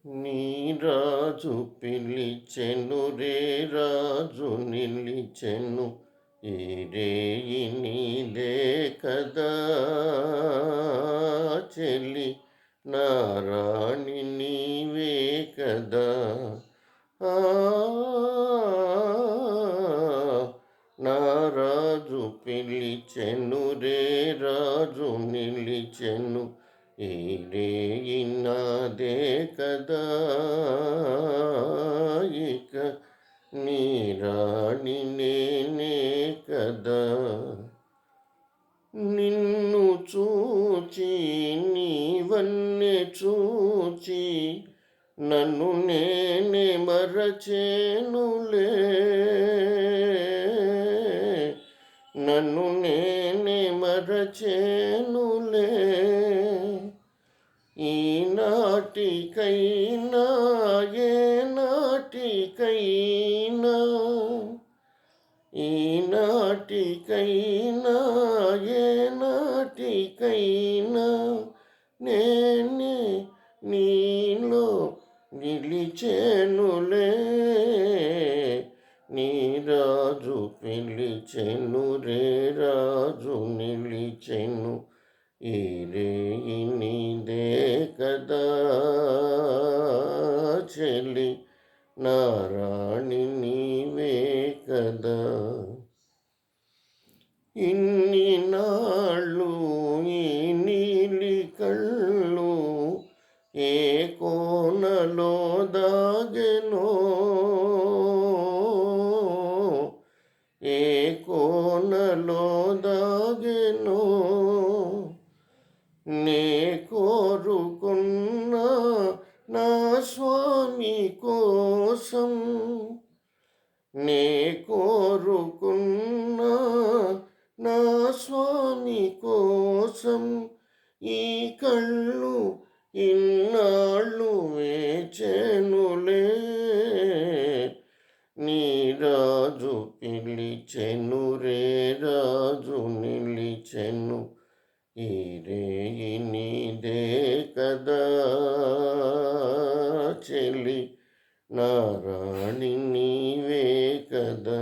నీ రాజు పిలిచెను రే రాజు నిలిచెను ఈ రేయి నీదే కదా చెలి నా రాణి నీవే కదా ఆ నా రాజు పిలిచెను రే రాజు నిలిచెను ఈ రేయి నాదే కదా ఇక నీ రాణి నేనే కదా నిన్ను చూచి నీవన్నే చూచి నన్ను నేనే మరచేనులే నన్ను నేనే మరచేనులే ఈనాటికైనా ఏనాటికైనా ఈనాటికైనా ఏనాటికైనా నేనే నీలో నిలిచెనులే నీ రాజు పిలిచెను రే రాజు నిలిచెను ఈ రేయి నీదే కదా చెలి నా రాణి నీవే కదా ఇన్ని నాళ్ళు ఈ నీలి కళ్ళు ఏ కోనలో దాగెనో ఏ కోనలో దాగెనో నే కోరుకున్న నా స్వామి కోసం నే కోరుకున్న నా స్వామి కోసం ఈ కళ్ళు ఇన్నాళ్ళు వేచెనులే నీ రాజు పిలిచెను రే రాజు నిలిచెను ఈ రేయి నీదే కదా చెలి నా రాణి నీవే కదా